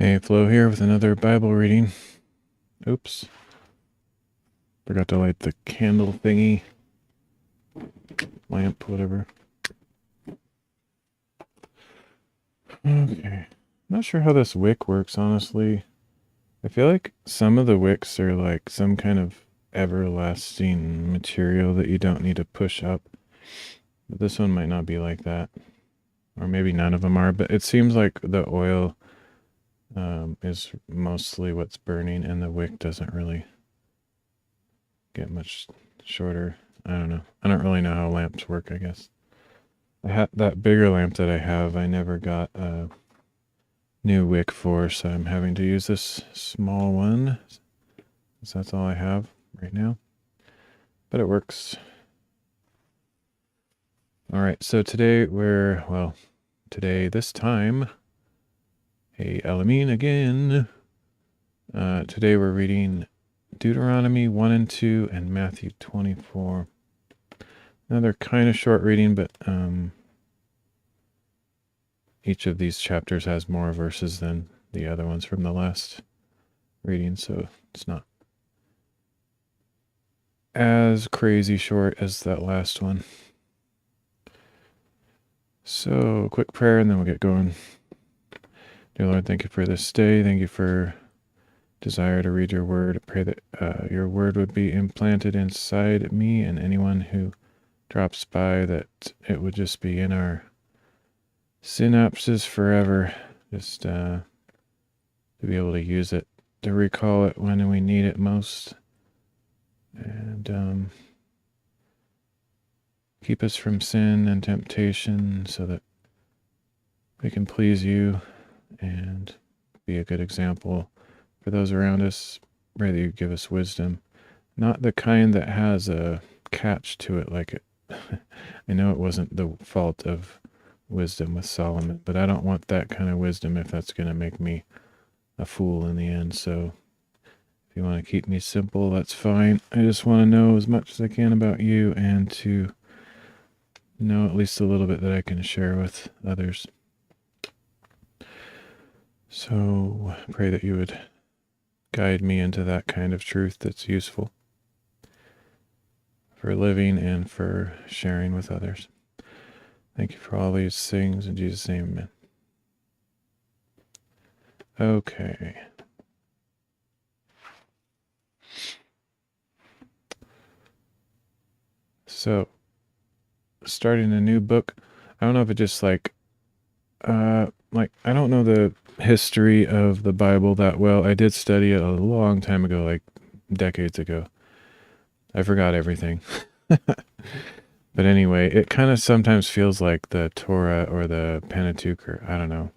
Hey, Flo here with another Bible reading. Oops. Forgot to light the candle thingy. Lamp, whatever. Okay. Not sure how this wick works, honestly. I feel like some of the wicks are like some kind of everlasting material that you don't need to push up. But this one might not be like that. Or maybe none of them are, but it seems like the oil is mostly what's burning and the wick doesn't really get much shorter. I don't know. I don't really know how lamps work, I guess. I had that bigger lamp that I have, I never got a new wick for, so I'm having to use this small one. So that's all I have right now. But it works. All right, so today this time, hey, Elamine again. Today we're reading Deuteronomy 1 and 2 and Matthew 24. Another kind of short reading, but each of these chapters has more verses than the other ones from the last reading, so it's not as crazy short as that last one. So, quick prayer and then we'll get going. Dear Lord, thank you for this day. Thank you for desire to read your word. I pray that your word would be implanted inside me and anyone who drops by, that it would just be in our synapses forever, just to be able to use it, to recall it when we need it most, and keep us from sin and temptation so that we can please you and be a good example for those around us. Pray that you give us wisdom, not the kind that has a catch to it, like it. I know it wasn't the fault of wisdom with Solomon, but I don't want that kind of wisdom if that's going to make me a fool in the end. So if you want to keep me simple, that's fine. I just want to know as much as I can about you and to know at least a little bit that I can share with others. So pray that you would guide me into that kind of truth that's useful for living and for sharing with others. Thank you for all these things. In Jesus' name, amen. Okay. So, starting a new book. I don't know if it just I don't know the history of the Bible that well. I did study it a long time ago, like decades ago. I forgot everything. But anyway, it kind of sometimes feels like the Torah or the Pentateuch, or I don't know.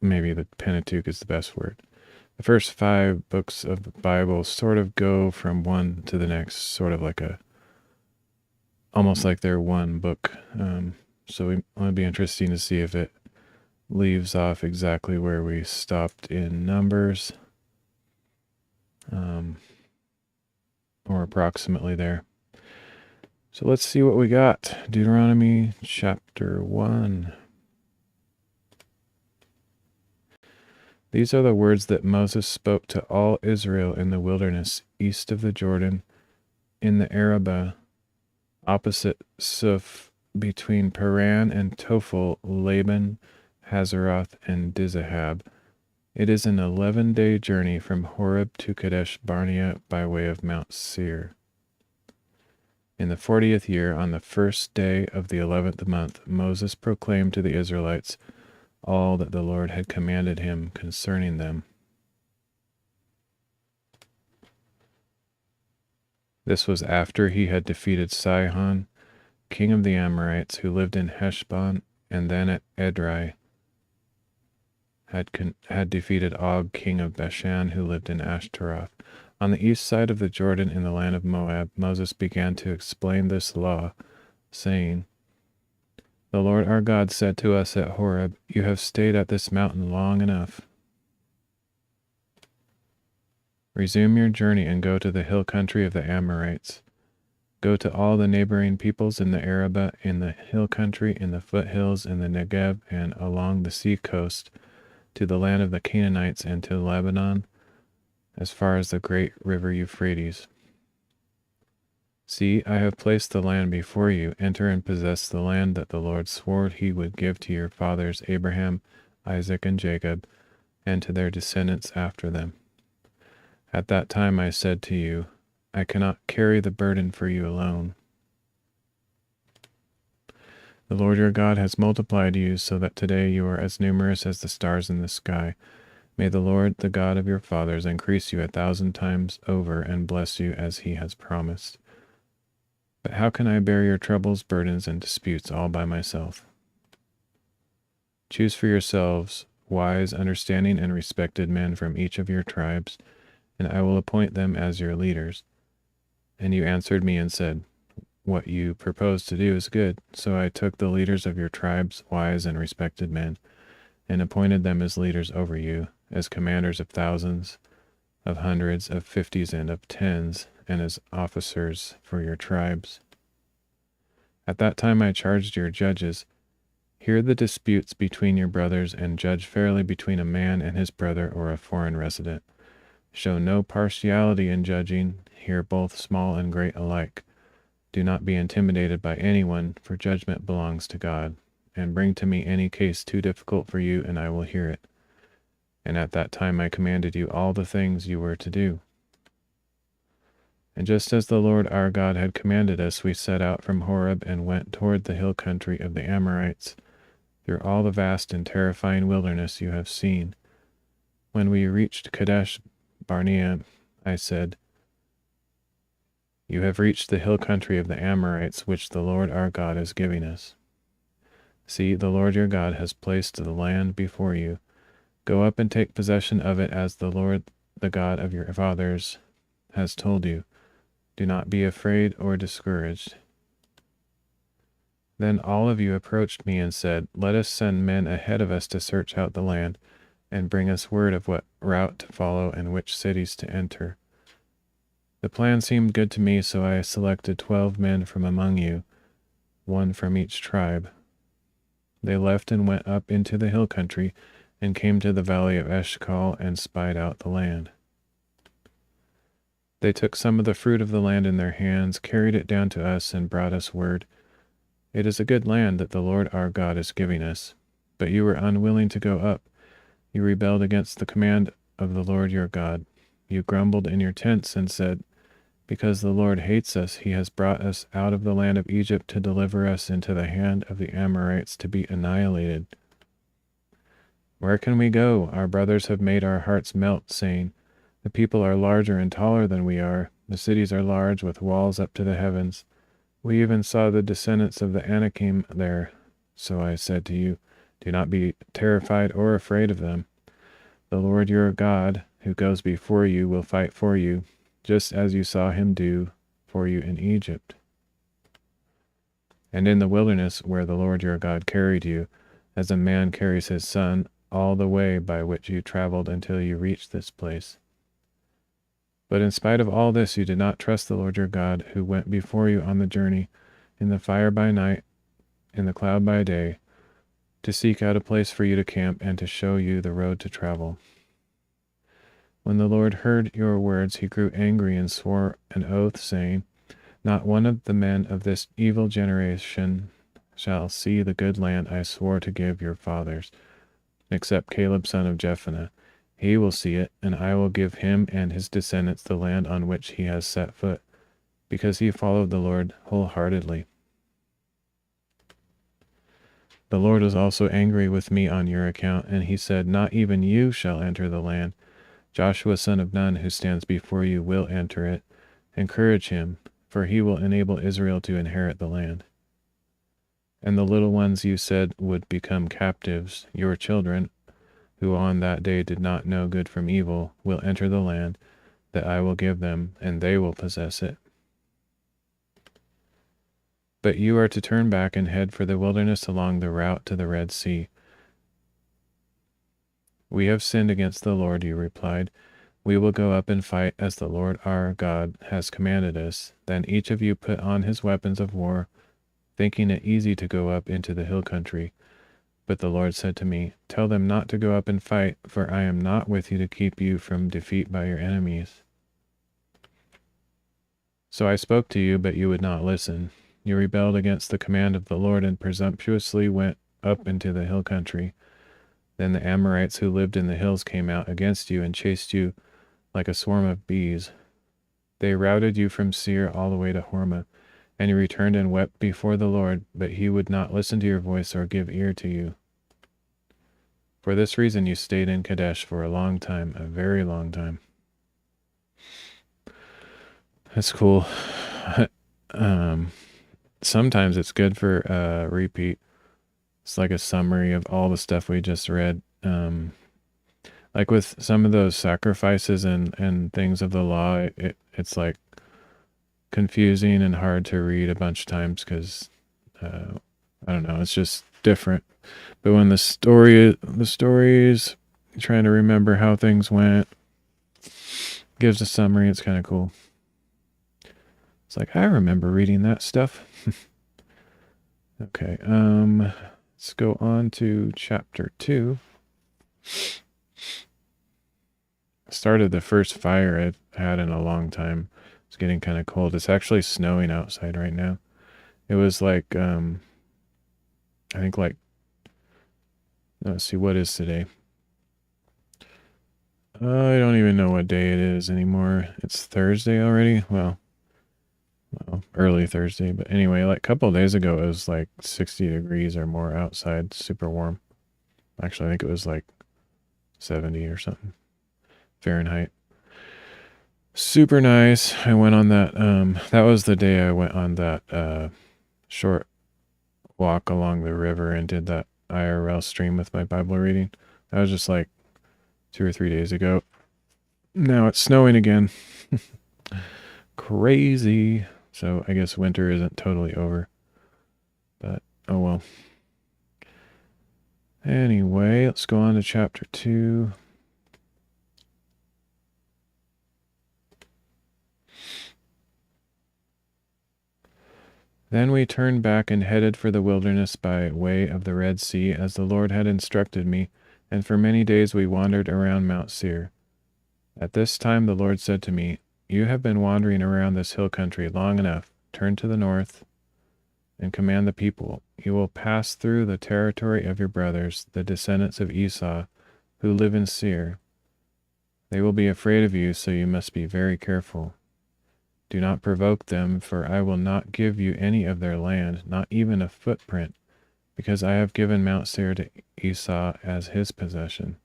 Maybe the Pentateuch is the best word. The first 5 books of the Bible sort of go from one to the next, sort of like almost like they're one book. So it'll be interesting to see if it leaves off exactly where we stopped in Numbers, or approximately there. So let's see what we got. Deuteronomy chapter 1. These are the words that Moses spoke to all Israel in the wilderness east of the Jordan, in the Arabah, opposite Suf, between Paran and Tophel, Laban, Hazeroth, and Dizahab. It is an 11-day journey from Horeb to Kadesh Barnea by way of Mount Seir. In the 40th year, on the first day of the 11th month, Moses proclaimed to the Israelites all that the Lord had commanded him concerning them. This was after he had defeated Sihon, king of the Amorites, who lived in Heshbon, and then at Edrei had defeated Og, king of Bashan, who lived in Ashtaroth. On the east side of the Jordan in the land of Moab, Moses began to explain this law, saying, "The Lord our God said to us at Horeb, 'You have stayed at this mountain long enough. Resume your journey and go to the hill country of the Amorites. Go to all the neighboring peoples in the Arabah, in the hill country, in the foothills, in the Negev, and along the sea coast, to the land of the Canaanites and to Lebanon, as far as the great river Euphrates. See, I have placed the land before you. Enter and possess the land that the Lord swore he would give to your fathers Abraham, Isaac, and Jacob, and to their descendants after them. At that time I said to you, I cannot carry the burden for you alone. The Lord your God has multiplied you so that today you are as numerous as the stars in the sky. May the Lord, the God of your fathers, increase you 1,000 times over and bless you as he has promised. But how can I bear your troubles, burdens, and disputes all by myself? Choose for yourselves wise, understanding, and respected men from each of your tribes, and I will appoint them as your leaders. And you answered me and said, what you propose to do is good. So I took the leaders of your tribes, wise and respected men, and appointed them as leaders over you, as commanders of thousands, of hundreds, of fifties, and of tens, and as officers for your tribes. At that time I charged your judges, hear the disputes between your brothers, and judge fairly between a man and his brother or a foreign resident. Show no partiality in judging, hear both small and great alike. Do not be intimidated by anyone, for judgment belongs to God. And bring to me any case too difficult for you, and I will hear it. And at that time I commanded you all the things you were to do. And just as the Lord our God had commanded us, we set out from Horeb and went toward the hill country of the Amorites, through all the vast and terrifying wilderness you have seen. When we reached Kadesh Barnea, I said, you have reached the hill country of the Amorites, which the Lord our God is giving us. See, the Lord your God has placed the land before you. Go up and take possession of it as the Lord, the God of your fathers, has told you. Do not be afraid or discouraged. Then all of you approached me and said, let us send men ahead of us to search out the land, and bring us word of what route to follow and which cities to enter. The plan seemed good to me, so I selected 12 men from among you, one from each tribe. They left and went up into the hill country, and came to the valley of Eshcol and spied out the land. They took some of the fruit of the land in their hands, carried it down to us, and brought us word, it is a good land that the Lord our God is giving us. But you were unwilling to go up. You rebelled against the command of the Lord your God. You grumbled in your tents and said, because the Lord hates us, he has brought us out of the land of Egypt to deliver us into the hand of the Amorites to be annihilated. Where can we go? Our brothers have made our hearts melt, saying, the people are larger and taller than we are. The cities are large, with walls up to the heavens. We even saw the descendants of the Anakim there. So I said to you, do not be terrified or afraid of them. The Lord your God, who goes before you, will fight for you, just as you saw him do for you in Egypt. And in the wilderness where the Lord your God carried you, as a man carries his son, all the way by which you traveled until you reached this place. But in spite of all this, you did not trust the Lord your God, who went before you on the journey, in the fire by night, in the cloud by day, to seek out a place for you to camp and to show you the road to travel. When the Lord heard your words, he grew angry and swore an oath, saying, not one of the men of this evil generation shall see the good land I swore to give your fathers, except Caleb son of Jephunneh. He will see it, and I will give him and his descendants the land on which he has set foot, because he followed the Lord wholeheartedly. The Lord was also angry with me on your account, and he said, not even you shall enter the land. Joshua son of Nun, who stands before you, will enter it. Encourage him, for he will enable Israel to inherit the land. And the little ones you said would become captives, your children, who on that day did not know good from evil, will enter the land that I will give them, and they will possess it. But you are to turn back and head for the wilderness along the route to the Red Sea. We have sinned against the Lord, you replied. We will go up and fight as the Lord our God has commanded us. Then each of you put on his weapons of war, thinking it easy to go up into the hill country. But the Lord said to me, Tell them not to go up and fight, for I am not with you to keep you from defeat by your enemies. So I spoke to you, but you would not listen. You rebelled against the command of the Lord and presumptuously went up into the hill country. Then the Amorites who lived in the hills came out against you and chased you like a swarm of bees. They routed you from Seir all the way to Hormah, and you returned and wept before the Lord, but he would not listen to your voice or give ear to you. For this reason you stayed in Kadesh for a long time, a very long time. That's cool. Sometimes it's good for repeat. It's like a summary of all the stuff we just read. Like with some of those sacrifices and things of the law, it's like confusing and hard to read a bunch of times because I don't know, it's just different. But when the stories, trying to remember how things went, gives a summary, it's kind of cool. It's like, I remember reading that stuff. Okay, let's go on to chapter 2. I started the first fire I've had in a long time. It's getting kind of cold. It's actually snowing outside right now. It was like, I think like, let's see, what is today? I don't even know what day it is anymore. It's Thursday already? Well, early Thursday. But anyway, like a couple of days ago, it was like 60 degrees or more outside, super warm. Actually, I think it was like 70 or something Fahrenheit. Super nice. I went on that. That was the day I went on that short walk along the river and did that IRL stream with my Bible reading. That was just like 2 or 3 days ago. Now it's snowing again. Crazy. So I guess winter isn't totally over. But oh well. Anyway, let's go on to chapter 2. Then we turned back and headed for the wilderness by way of the Red Sea, as the Lord had instructed me, and for many days we wandered around Mount Seir. At this time the Lord said to me, You have been wandering around this hill country long enough. Turn to the north and command the people. You will pass through the territory of your brothers, the descendants of Esau, who live in Seir. They will be afraid of you, so you must be very careful. Do not provoke them, for I will not give you any of their land, not even a footprint, because I have given Mount Seir to Esau as his possession.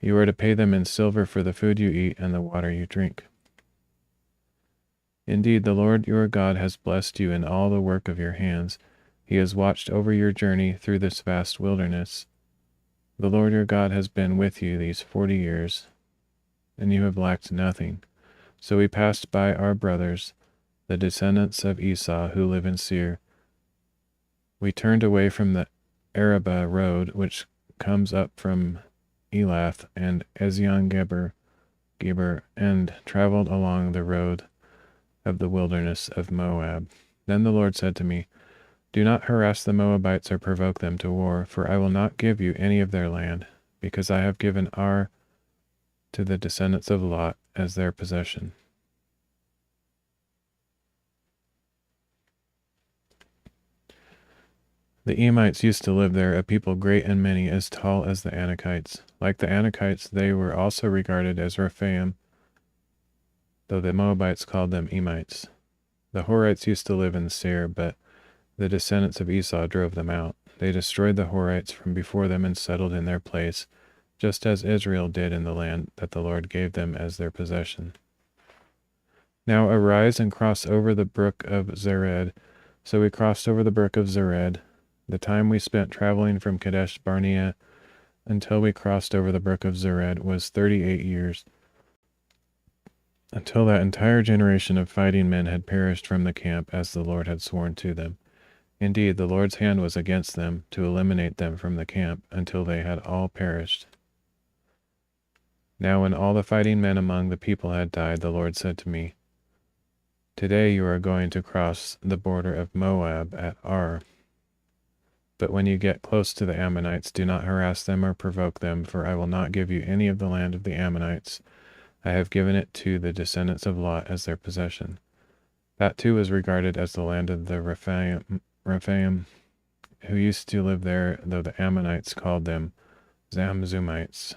You are to pay them in silver for the food you eat and the water you drink. Indeed, the Lord your God has blessed you in all the work of your hands. He has watched over your journey through this vast wilderness. The Lord your God has been with you these 40 years, and you have lacked nothing. So we passed by our brothers, the descendants of Esau, who live in Seir. We turned away from the Arabah road, which comes up from Elath and Ezion-Geber, and traveled along the road of the wilderness of Moab. Then the Lord said to me, Do not harass the Moabites or provoke them to war, for I will not give you any of their land, because I have given Ar to the descendants of Lot as their possession. The Emites used to live there, a people great and many, as tall as the Anakites. Like the Anakites, they were also regarded as Rephaim, though the Moabites called them Emites. The Horites used to live in Seir, but the descendants of Esau drove them out. They destroyed the Horites from before them and settled in their place, just as Israel did in the land that the Lord gave them as their possession. Now arise and cross over the brook of Zered. So we crossed over the brook of Zered. The time we spent traveling from Kadesh Barnea until we crossed over the brook of Zered was 38 years. Until that entire generation of fighting men had perished from the camp, as the Lord had sworn to them. Indeed, the Lord's hand was against them to eliminate them from the camp until they had all perished. Now when all the fighting men among the people had died, the Lord said to me, Today you are going to cross the border of Moab at Ar. But when you get close to the Ammonites, do not harass them or provoke them, for I will not give you any of the land of the Ammonites. I have given it to the descendants of Lot as their possession. That too was regarded as the land of the Rephaim, who used to live there, though the Ammonites called them Zamzumites.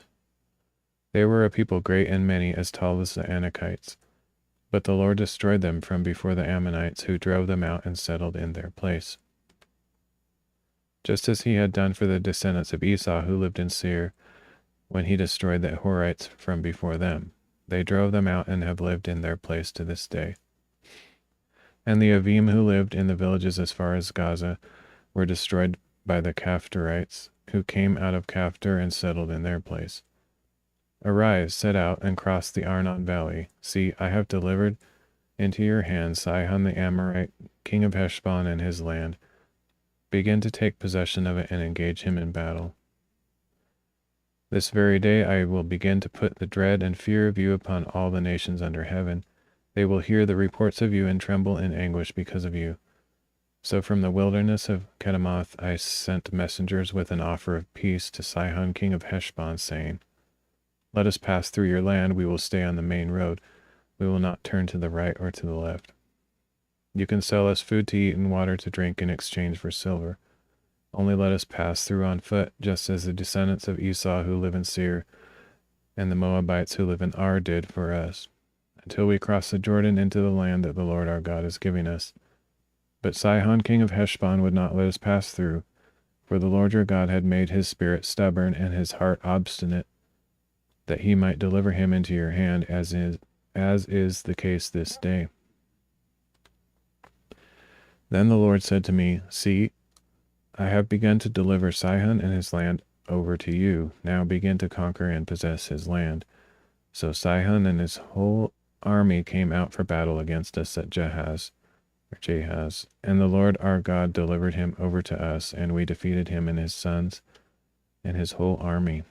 They were a people great and many, as tall as the Anakites. But the Lord destroyed them from before the Ammonites, who drove them out and settled in their place. Just as he had done for the descendants of Esau who lived in Seir, when he destroyed the Horites from before them. They drove them out and have lived in their place to this day. And the Avim who lived in the villages as far as Gaza were destroyed by the Caphtorites, who came out of Caphtor and settled in their place. Arise, set out, and cross the Arnon valley. See, I have delivered into your hands Sihon the Amorite, king of Heshbon, and his land. Begin to take possession of it and engage him in battle. This very day I will begin to put the dread and fear of you upon all the nations under heaven. They will hear the reports of you and tremble in anguish because of you. So from the wilderness of Kedemoth I sent messengers with an offer of peace to Sihon king of Heshbon, saying, Let us pass through your land, we will stay on the main road. We will not turn to the right or to the left. You can sell us food to eat and water to drink in exchange for silver. Only let us pass through on foot, just as the descendants of Esau who live in Seir and the Moabites who live in Ar did for us, until we cross the Jordan into the land that the Lord our God is giving us. But Sihon king of Heshbon would not let us pass through, for the Lord your God had made his spirit stubborn and his heart obstinate, that he might deliver him into your hand, as is the case this day. Then the Lord said to me, See, I have begun to deliver Sihon and his land over to you. Now begin to conquer and possess his land. So Sihon and his whole army came out for battle against us at Jahaz, and the Lord our God delivered him over to us, and we defeated him and his sons and his whole army.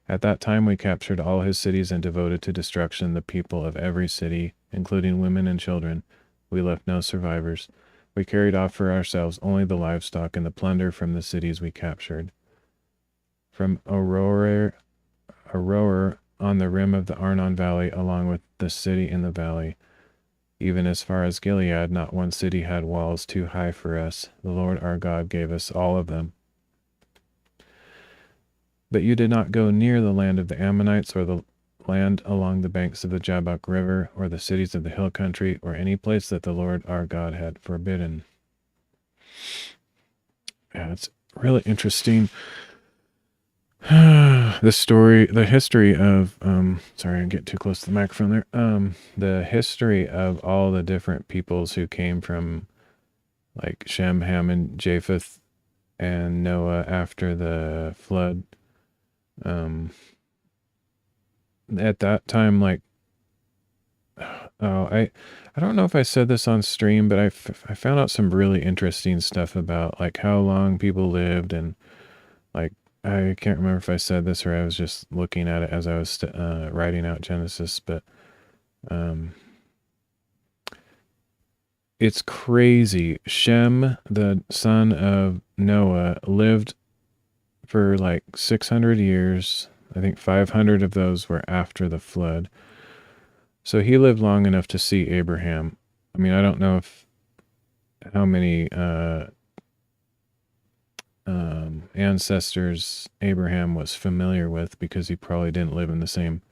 At that time we captured all his cities and devoted to destruction the people of every city, including women and children. We left no survivors. We carried off for ourselves only the livestock and the plunder from the cities we captured. From Aroer on the rim of the Arnon Valley, along with the city in the valley, even as far as Gilead, not one city had walls too high for us. The Lord our God gave us all of them. But you did not go near the land of the Ammonites, or the land along the banks of the Jabbok River, or the cities of the hill country, or any place that the Lord our God had forbidden. Yeah, it's really interesting. The history of, sorry, I get too close to the microphone there. The history of all the different peoples who came from, like, Shem, Ham, and Japheth, and Noah after the flood. At that time, like, I don't know if I said this on stream, but I found out some really interesting stuff about, like, how long people lived, and, like, I can't remember if I said this or I was just looking at it as I was writing out Genesis, but it's crazy. Shem, the son of Noah, lived for like 600 years. I think 500 of those were after the flood. So he lived long enough to see Abraham. I mean, I don't know how many ancestors Abraham was familiar with, because he probably didn't live in the same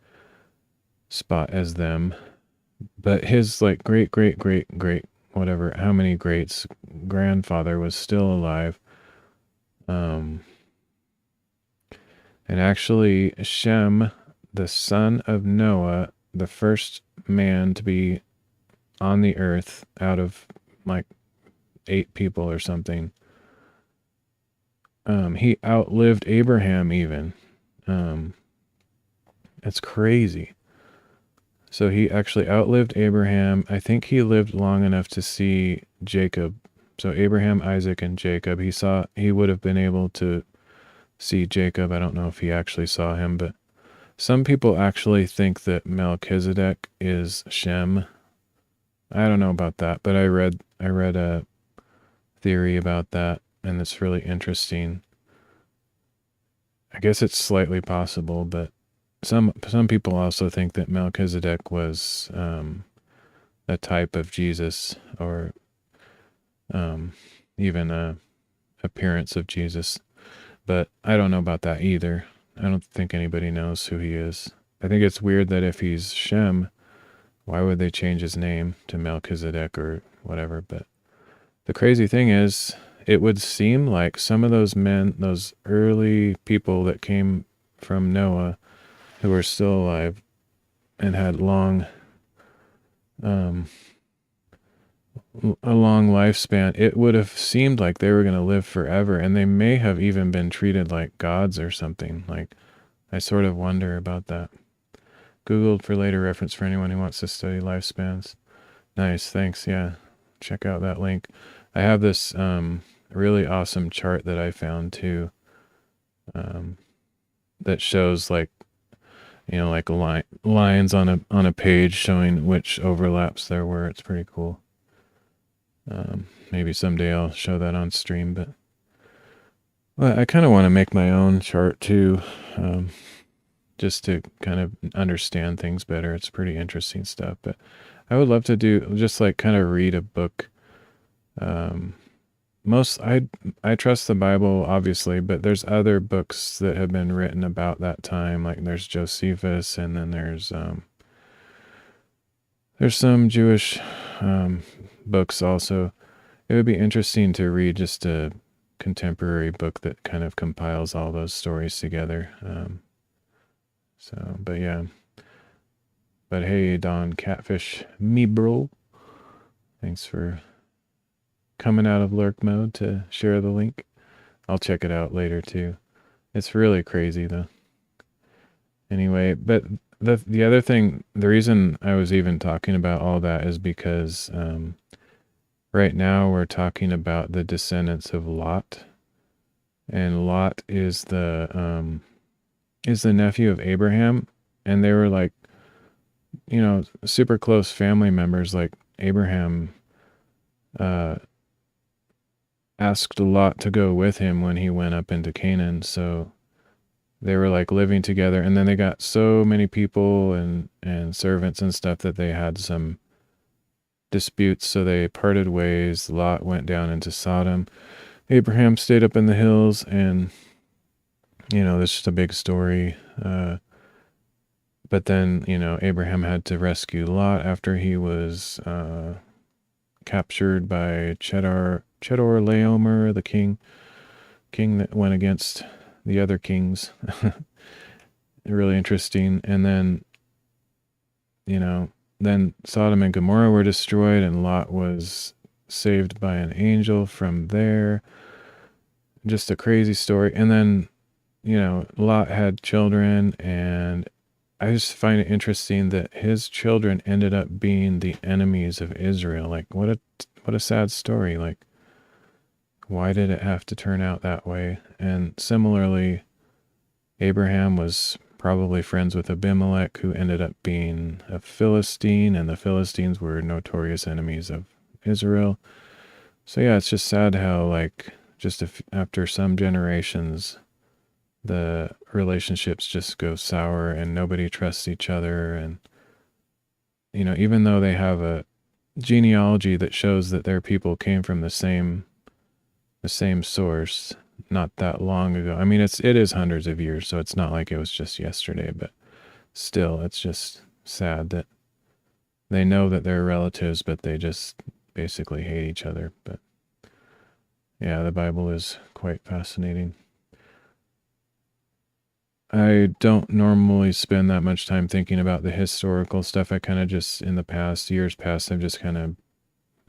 spot as them. But his, like, great whatever, how many greats, grandfather was still alive. And actually, Shem, the son of Noah, the first man to be on the earth out of like 8 people or something, he outlived Abraham even. It's crazy. So he actually outlived Abraham. I think he lived long enough to see Jacob. So Abraham, Isaac, and Jacob. He would have been able to see Jacob. I don't know if he actually saw him, but some people actually think that Melchizedek is Shem. I don't know about that, but I read theory about that, and it's really interesting. I guess it's slightly possible, but some people also think that Melchizedek was a type of Jesus, or even a appearance of Jesus. But I don't know about that either. I don't think anybody knows who he is. I think it's weird that if he's Shem, why would they change his name to Melchizedek or whatever? But the crazy thing is, it would seem like some of those men, those early people that came from Noah, who are still alive and had a long lifespan, it would have seemed like they were going to live forever, and they may have even been treated like gods or something. Like, I sort of wonder about that. Googled for later reference for anyone who wants to study lifespans. Nice, thanks. Yeah, check out that link. I have this really awesome chart that I found too, that shows like, like lines on a page showing which overlaps there were. It's pretty cool. Maybe someday I'll show that on stream, but well, I kind of want to make my own chart too, just to kind of understand things better. It's pretty interesting stuff, but I would love to do just like kind of read a book. I trust the Bible obviously, but there's other books that have been written about that time. Like there's Josephus, and then there's some Jewish books also. It would be interesting to read just a contemporary book that kind of compiles all those stories together. But yeah. But hey, Don Catfish, me bro. Thanks for coming out of lurk mode to share the link. I'll check it out later too. It's really crazy though. Anyway, but the other thing, the reason I was even talking about all that is because right now we're talking about the descendants of Lot, and Lot is the nephew of Abraham, and they were like, super close family members. Like Abraham asked Lot to go with him when he went up into Canaan, so they were like living together, and then they got so many people and servants and stuff that they had some disputes, so they parted ways. Lot went down into Sodom. Abraham stayed up in the hills, and this is a big story. But then, Abraham had to rescue Lot after he was captured by Chedorlaomer, the king that went against the other kings. Really interesting. And then, then Sodom and Gomorrah were destroyed, and Lot was saved by an angel from there. Just a crazy story. And then, Lot had children, and I just find it interesting that his children ended up being the enemies of Israel. Like, what a sad story. Like, why did it have to turn out that way? And similarly, Abraham was probably friends with Abimelech, who ended up being a Philistine, and the Philistines were notorious enemies of Israel. So yeah, it's just sad how, like, just after some generations, the relationships just go sour and nobody trusts each other. And, even though they have a genealogy that shows that their people came from the same source not that long ago. I mean, it is hundreds of years, so it's not like it was just yesterday, but still, it's just sad that they know that they're relatives, but they just basically hate each other. But yeah, the Bible is quite fascinating. I don't normally spend that much time thinking about the historical stuff. I kind of just, in the years past, I've just kind of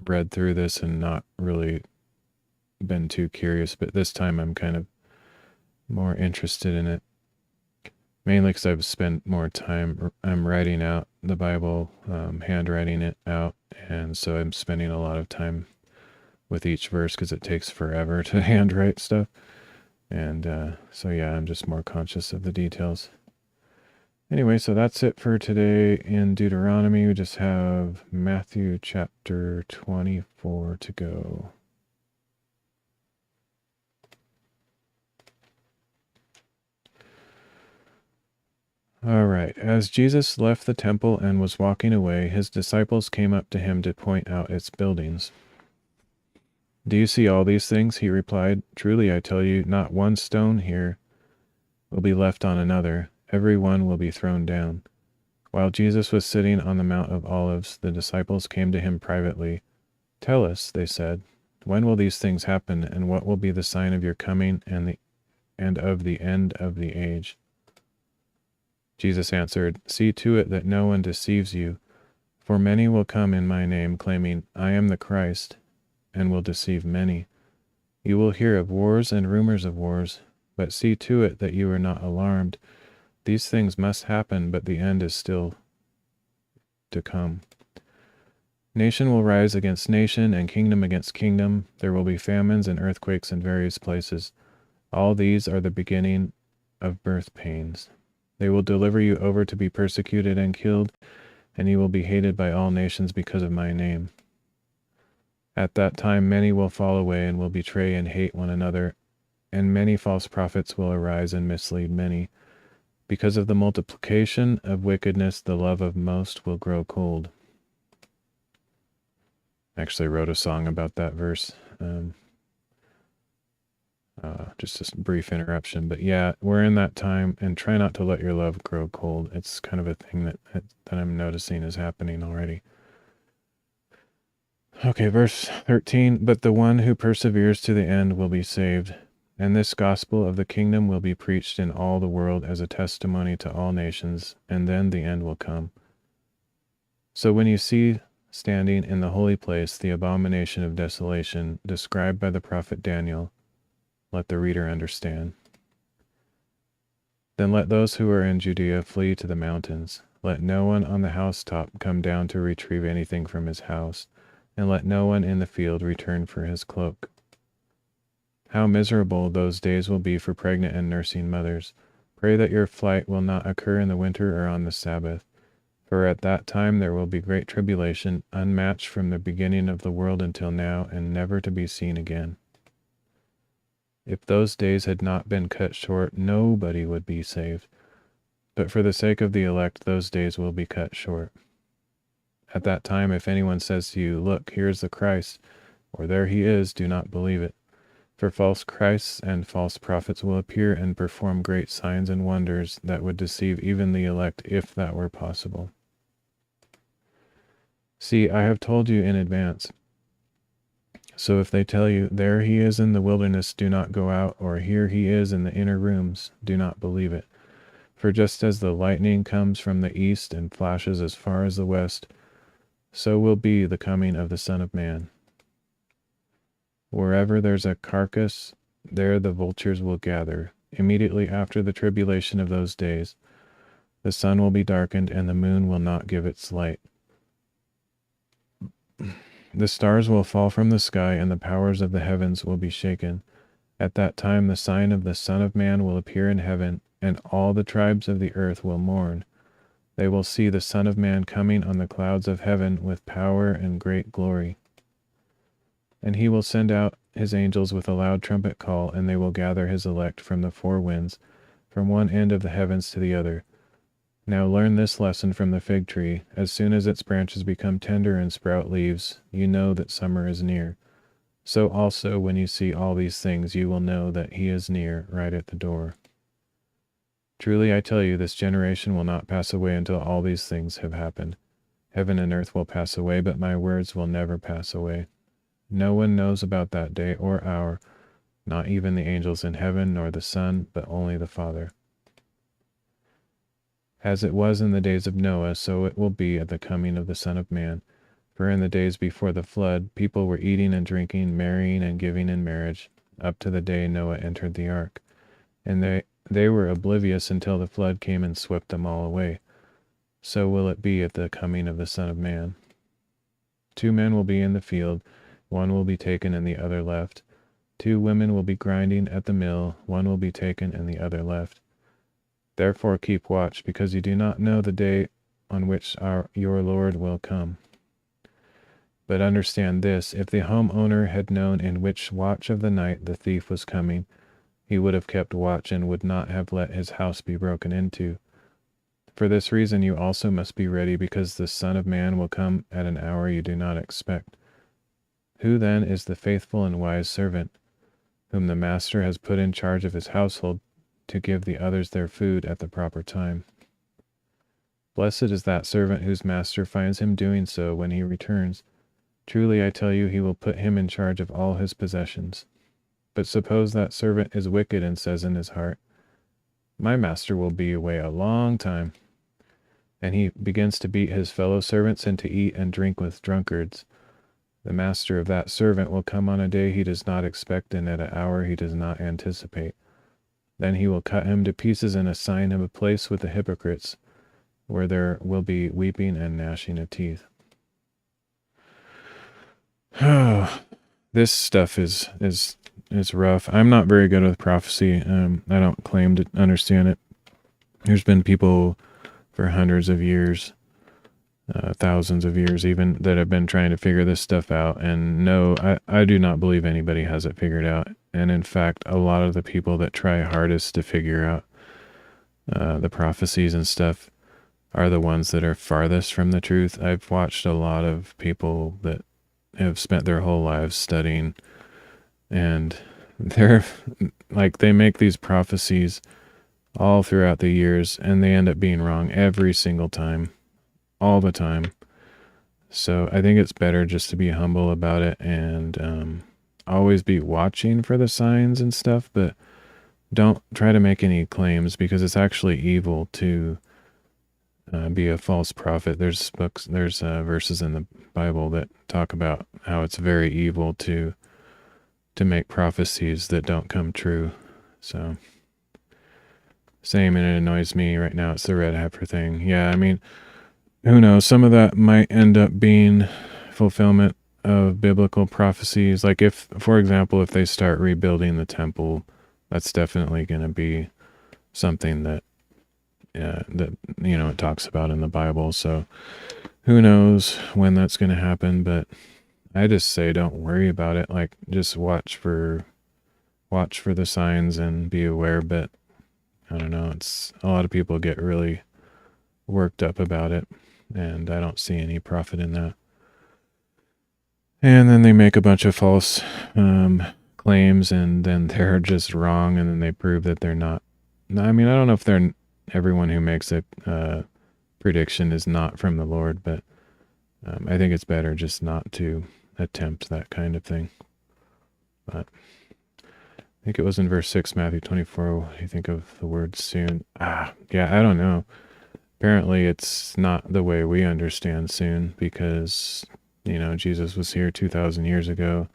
read through this and not really been too curious, but this time I'm kind of more interested in it, mainly because I've spent more time. I'm writing out the Bible, handwriting it out, and so I'm spending a lot of time with each verse because it takes forever to handwrite stuff. And so yeah, I'm just more conscious of the details. Anyway, so that's it for today in Deuteronomy. We just have Matthew chapter 24 to go. All right. As Jesus left the temple and was walking away, his disciples came up to him to point out its buildings. Do you see all these things? He replied. Truly, I tell you, not one stone here will be left on another. Every one will be thrown down. While Jesus was sitting on the Mount of Olives, the disciples came to him privately. Tell us, they said, when will these things happen, and what will be the sign of your coming and of the end of the age? Jesus answered, See to it that no one deceives you, for many will come in my name, claiming, I am the Christ, and will deceive many. You will hear of wars and rumors of wars, but see to it that you are not alarmed. These things must happen, but the end is still to come. Nation will rise against nation, and kingdom against kingdom. There will be famines and earthquakes in various places. All these are the beginning of birth pains. They will deliver you over to be persecuted and killed, and you will be hated by all nations because of my name. At that time many will fall away and will betray and hate one another, and many false prophets will arise and mislead many. Because of the multiplication of wickedness, the love of most will grow cold. I actually wrote a song about that verse. Just a brief interruption, but yeah, we're in that time, and try not to let your love grow cold. It's kind of a thing that I'm noticing is happening already. Okay, verse 13, but the one who perseveres to the end will be saved, and this gospel of the kingdom will be preached in all the world as a testimony to all nations, and then the end will come. So when you see standing in the holy place the abomination of desolation described by the prophet Daniel, let the reader understand. Then let those who are in Judea flee to the mountains. Let no one on the housetop come down to retrieve anything from his house, and let no one in the field return for his cloak. How miserable those days will be for pregnant and nursing mothers. Pray that your flight will not occur in the winter or on the Sabbath, for at that time there will be great tribulation, unmatched from the beginning of the world until now, and never to be seen again. If those days had not been cut short, nobody would be saved. But for the sake of the elect, those days will be cut short. At that time, if anyone says to you, Look, here is the Christ, or there he is, do not believe it. For false Christs and false prophets will appear and perform great signs and wonders that would deceive even the elect, if that were possible. See, I have told you in advance. So if they tell you, There he is in the wilderness, do not go out, or Here he is in the inner rooms, do not believe it. For just as the lightning comes from the east and flashes as far as the west, so will be the coming of the Son of Man. Wherever there's a carcass, there the vultures will gather. Immediately after the tribulation of those days, the sun will be darkened, and the moon will not give its light. The stars will fall from the sky, and the powers of the heavens will be shaken. At that time the sign of the Son of Man will appear in heaven, and all the tribes of the earth will mourn. They will see the Son of Man coming on the clouds of heaven with power and great glory. And he will send out his angels with a loud trumpet call, and they will gather his elect from the four winds, from one end of the heavens to the other. Now learn this lesson from the fig tree. As soon as its branches become tender and sprout leaves, you know that summer is near. So also when you see all these things, you will know that he is near, right at the door. Truly I tell you, this generation will not pass away until all these things have happened. Heaven and earth will pass away, but my words will never pass away. No one knows about that day or hour, not even the angels in heaven, nor the Son, but only the Father. As it was in the days of Noah, so it will be at the coming of the Son of Man. For in the days before the flood, people were eating and drinking, marrying and giving in marriage, up to the day Noah entered the ark. And they were oblivious until the flood came and swept them all away. So will it be at the coming of the Son of Man. 2 men will be in the field, one will be taken and the other left. 2 women will be grinding at the mill, one will be taken and the other left. Therefore keep watch, because you do not know the day on which your Lord will come. But understand this, if the homeowner had known in which watch of the night the thief was coming, he would have kept watch and would not have let his house be broken into. For this reason you also must be ready, because the Son of Man will come at an hour you do not expect. Who then is the faithful and wise servant, whom the master has put in charge of his household to give the others their food at the proper time? Blessed is that servant whose master finds him doing so when he returns. Truly I tell you, he will put him in charge of all his possessions. But suppose that servant is wicked and says in his heart, my master will be away a long time. And he begins to beat his fellow servants and to eat and drink with drunkards. The master of that servant will come on a day he does not expect and at an hour he does not anticipate. Then he will cut him to pieces and assign him a place with the hypocrites, where there will be weeping and gnashing of teeth. Oh, this stuff is rough. I'm not very good with prophecy. I don't claim to understand it. There's been people for hundreds of years, thousands of years even, that have been trying to figure this stuff out. And no, I do not believe anybody has it figured out. And in fact, a lot of the people that try hardest to figure out the prophecies and stuff are the ones that are farthest from the truth. I've watched a lot of people that have spent their whole lives studying, and they're like, they make these prophecies all throughout the years and they end up being wrong every single time, all the time. So I think it's better just to be humble about it and always be watching for the signs and stuff, but don't try to make any claims, because it's actually evil to be a false prophet. There's verses in the Bible that talk about how it's very evil to make prophecies that don't come true. So same, and it annoys me right now. It's the red heifer thing. Yeah, I mean, who knows? Some of that might end up being fulfillment of biblical prophecies. Like if, for example, if they start rebuilding the temple, that's definitely going to be something that it talks about in the Bible. So who knows when that's going to happen, but I just say don't worry about it. Like, just watch for the signs and be aware. But I don't know, it's a lot of people get really worked up about it, and I don't see any profit in that. And then they make a bunch of false claims, and then they're just wrong, and then they prove that they're not. I mean, I don't know if everyone who makes a prediction is not from the Lord, but I think it's better just not to attempt that kind of thing. But I think it was in verse 6, Matthew 24. What do you think of the word soon? Yeah, I don't know. Apparently it's not the way we understand soon, because, Jesus was here 2,000 years ago.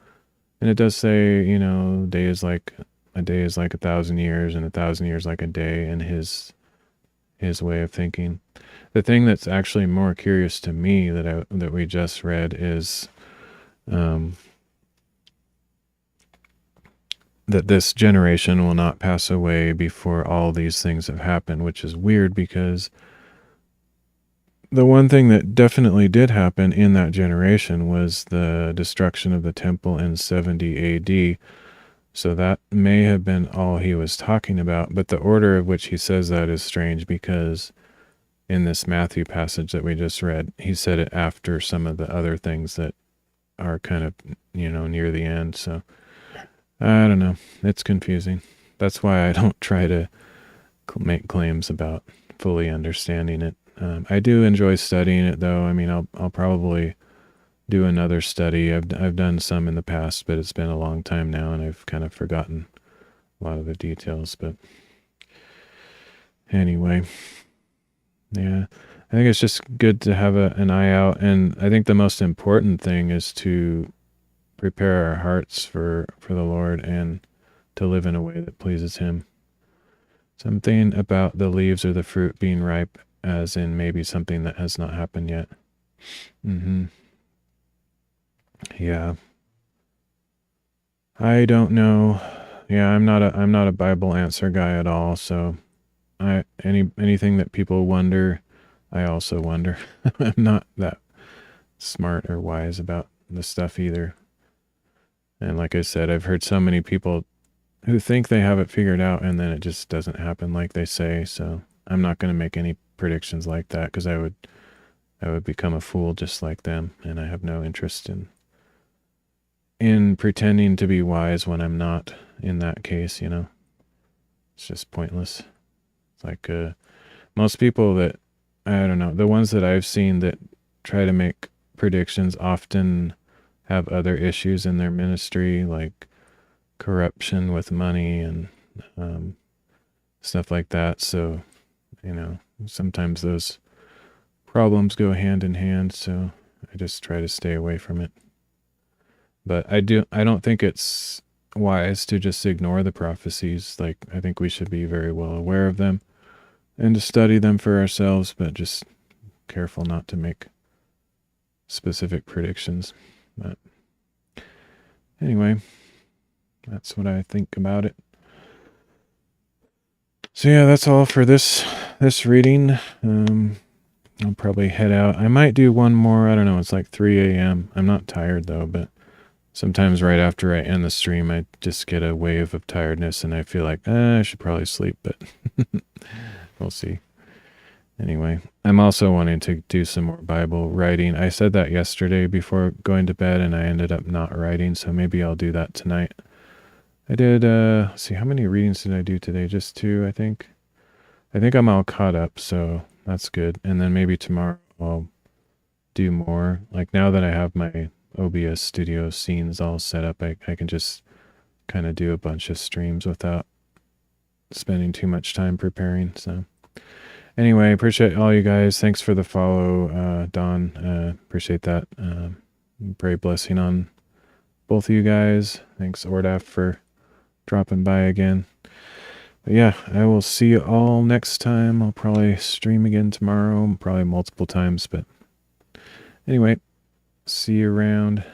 And it does say, a day is like 1,000 years, and 1,000 years like a day in his way of thinking. The thing that's actually more curious to me that we just read is that this generation will not pass away before all these things have happened, which is weird, because the one thing that definitely did happen in that generation was the destruction of the temple in 70 AD. So that may have been all he was talking about, but the order of which he says that is strange, because in this Matthew passage that we just read, he said it after some of the other things that are kind of, near the end. So I don't know. It's confusing. That's why I don't try to make claims about fully understanding it. I do enjoy studying it, though. I mean, I'll probably do another study. I've done some in the past, but it's been a long time now, and I've kind of forgotten a lot of the details. But anyway, yeah, I think it's just good to have an eye out, and I think the most important thing is to prepare our hearts for the Lord and to live in a way that pleases Him. Something about the leaves or the fruit being ripe, as in maybe something that has not happened yet. Yeah. I don't know. Yeah, I'm not a Bible answer guy at all, so anything that people wonder, I also wonder. I'm not that smart or wise about the stuff either. And like I said, I've heard so many people who think they have it figured out, and then it just doesn't happen like they say. So I'm not going to make any predictions like that because I would become a fool just like them, and I have no interest in pretending to be wise when I'm not in that case, you know. It's just pointless. It's like most people that, I don't know, the ones that I've seen that try to make predictions often have other issues in their ministry, like corruption with money and stuff like that. So, you know, sometimes those problems go hand in hand. So I just try to stay away from it. But I don't think it's wise to just ignore the prophecies. Like, I think we should be very well aware of them and to study them for ourselves, but just careful not to make specific predictions. But anyway, that's what I think about it. So yeah, that's all for this reading. I'll probably head out. I might do one more. I don't know. It's like 3 a.m. I'm not tired though, but sometimes right after I end the stream, I just get a wave of tiredness and I feel like I should probably sleep, but we'll see. Anyway, I'm also wanting to do some more Bible writing. I said that yesterday before going to bed and I ended up not writing, so maybe I'll do that tonight. I did, let's see, how many readings did I do today? Just 2, I think. I think I'm all caught up, so that's good. And then maybe tomorrow I'll do more. Like now that I have my OBS studio scenes all set up, I can just kind of do a bunch of streams without spending too much time preparing. So anyway, appreciate all you guys. Thanks for the follow, Don. Appreciate that. Pray blessing on both of you guys. Thanks, Ordaf, for dropping by again. But yeah, I will see you all next time. I'll probably stream again tomorrow, probably multiple times. But anyway, see you around.